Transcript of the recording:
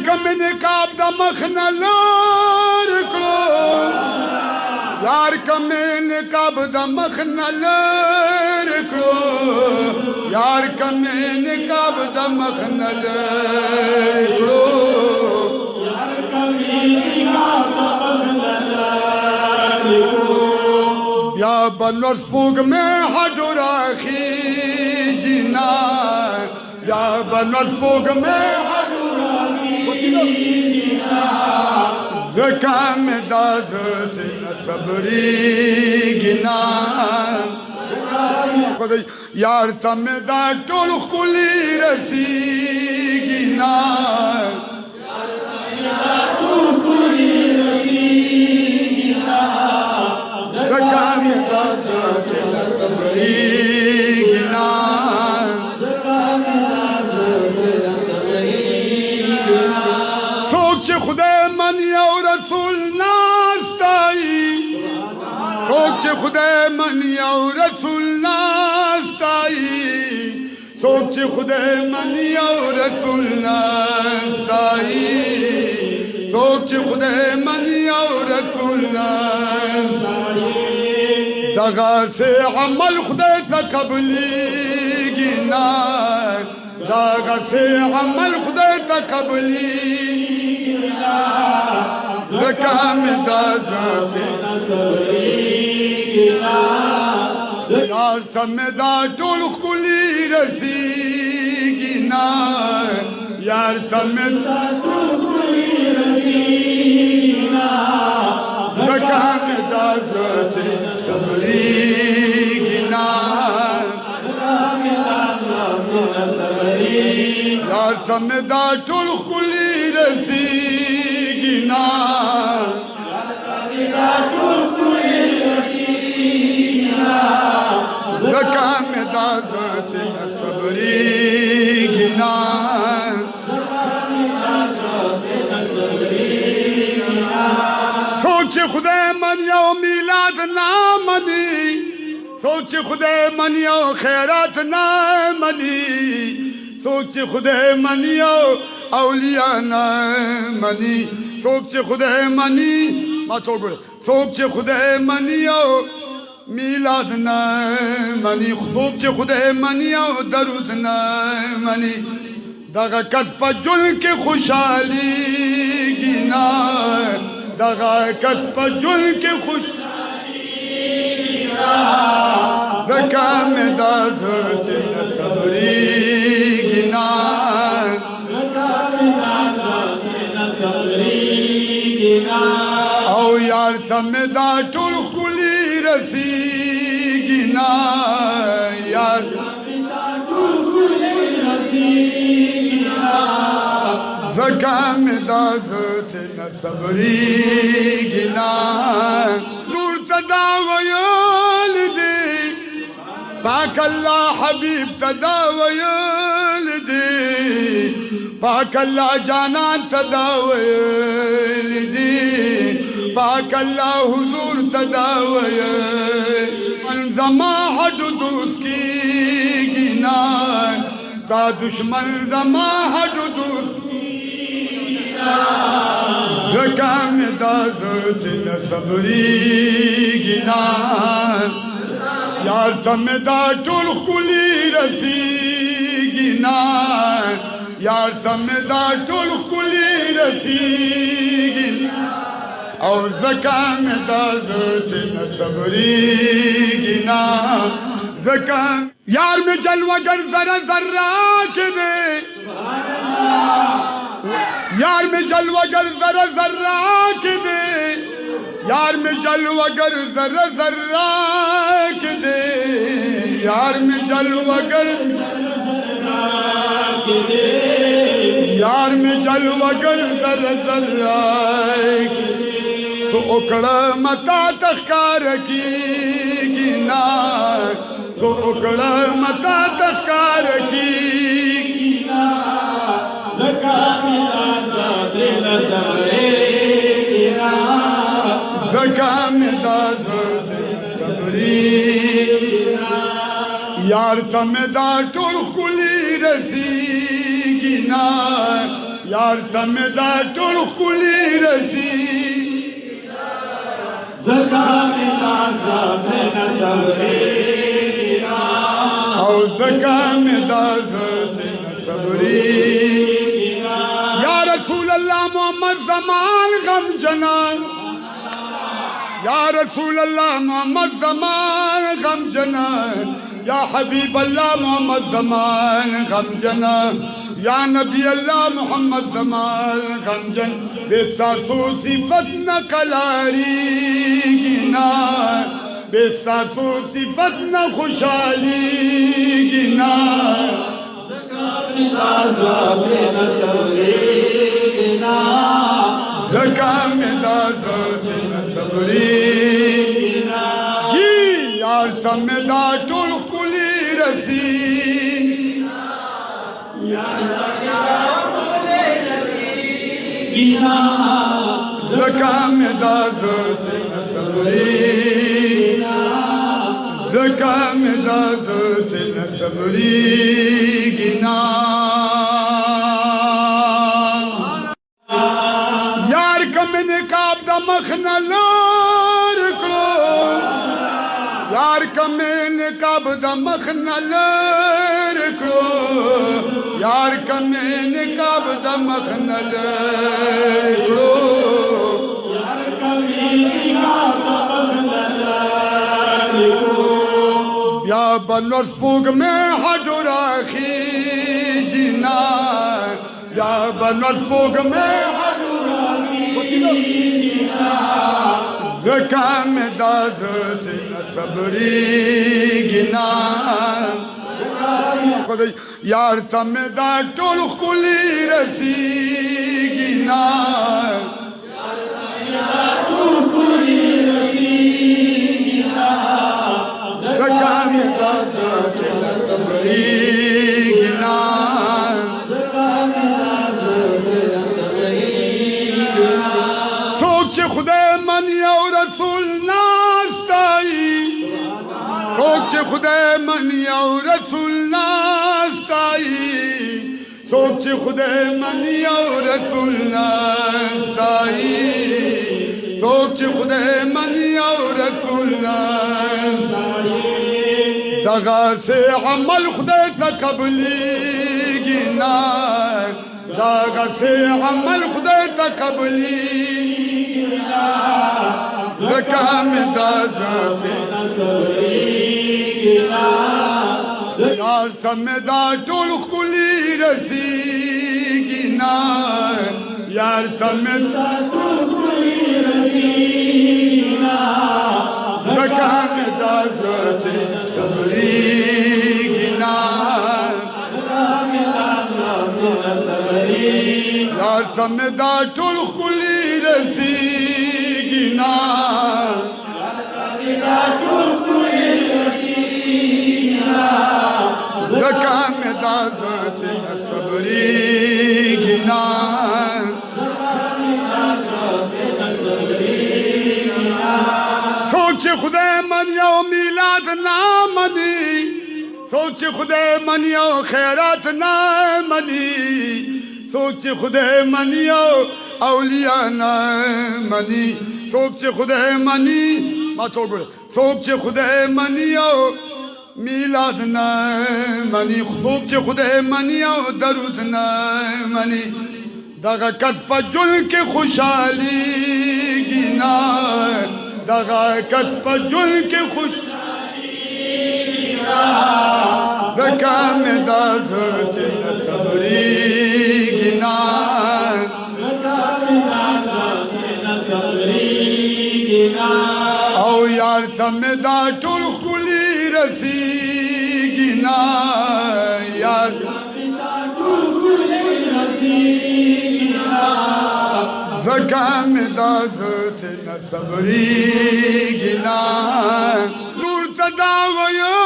کم نقاب دا مخنا لر کړو یار کم نقاب دا مخنا لر کړو یار کم نقاب دا مخنا لر کړو یار کم نقاب دا مخنا لر کړو بیا بنور سپوږ مې هډو راخي جنا بیا بنور سپوږ مې زکام دازت نصبری گنا یار تم دا ټول خلی رسی گنا زکام دازت نصبری گنا خدای من یو رسول ناستایی سوچ خدای من یو رسول ناستایی سوچ خدای من یو رسول ناستایی سوچ خدای من یو رسول ناستایی دغا سے عمل خدای تقبلی نا دغا سے عمل خدای تقبلی زکام دازت یار تم دا ټول خلی رسیږي نا یار تم دا ټول خلی رسیږي نا زکام دازت صبرېږي نا یار تم دا ټول خلی رسیږي نا زکام دازت صبرېږي نا سوچ خدای من یو میلاد نا منی سوچ خدای من یو خیرات نا منی سوچ خدای من یو اولیاء نا منی سوچ خدای منی ما تو ګوره سوچ خدای منی یو میلاد نا منی سوچ خدای منی یو درود نا منی دغه کس په جون کې خوشحالي نا دغه کس په جون کې خوشحالي زکام دازت صبرېږي نا او یار تم دا ټول خلی رسیږي نا یار زکام دازت صبرېږي نا زور تدا ویل دی پاک الله حبیب تدا ویل دی پاک الله جانان تدا ویل دی پاک الله حضور تدا ویل من زما هډو دوست کیږي نا ستا دشمن زما هډو دوست زکام دازت صبرېږي نا یار تم دا ټول خلی رسیږي نا یار تم دا ټول خلی رسیږي او زکام دازت صبرېږي نا زکام یار میں جلوگر ذرا ذرا کے دے یار میں جلوگر ذرا ذرا کے دے یار میں جلوگر ذرا ذرا کے دے یار میں جلوگر یار میں جلوگر ذرا ذرا سو اکڑا متا تخکار کیږي نا سو اکڑا متا تخکار کیږي نا زکام دازت صبرېږي نا زکام دازت صبرېږي نا یار تم دا ټول خلی رسیږي نا یار تمه دا ټول ښکلي رسي او زکا مې دا زه ترنه صبرېږي یا رسول الله محمد زمان غم جنا یا رسول الله محمد زمان غم جنا یا حبیب اللہ محمد زمان غم جنا یا نبی اللہ محمد زمان غم جن بستاسو صفت نقلاری گنا بستاسو صفت نخوشالی گنا زکام دازت نصبری جی یار تم دا ټول ښکلي رسی زکام دازت نصبری زکام دازت نصبری گنا یار کم نقاب دا مخنا لار کړو یار کم نقاب دا مخنا لار کړو یار کم نقاب دا مخنا لار کړو یار کم نقاب دا مخنا لار کړو بیا بنور سپوږ مې هډو راخي جنا بیا بنور سپوږ مې زکام دازت نصبری گنا یار تم دا ټول ښکلي رسی گنا زکام دازت نصبری گنا خدای منی او رسول ناستایی سوچ خدای منی او رسول ناستایی سوچ خدای منی او رسول ناستایی سوچ خدای منی او رسول ناستایی دغا سے عمل خدای تقبلی نا دغا سے عمل خدای تقبلی زکام دازت یار تم دا ټول ښکلي رسی گنا یار تم دا ټول ښکلي رسی زکام دازت صبری گنا یار تم دا ټول ښکلي رسی گنا زکام دازت نصبری گنا سوچ خدای من یو میلاد نامنی سوچ خدای من یو خیرات نامنی سوچ خدای من یو اولیاء نامنی سوچ خدای منی ما تو ګوره سوچ خدای منی او میلاد نامنی سوچ خدای منی او درود نامنی دغه کس په جل کې خوشحالي گنا دغه کس په جل کې خوشحالي زکام دازت صبری گنا او یار تم دا ټول ښکلي رسی گنا یار زکام دازت نصبری گنا زور صدا ویو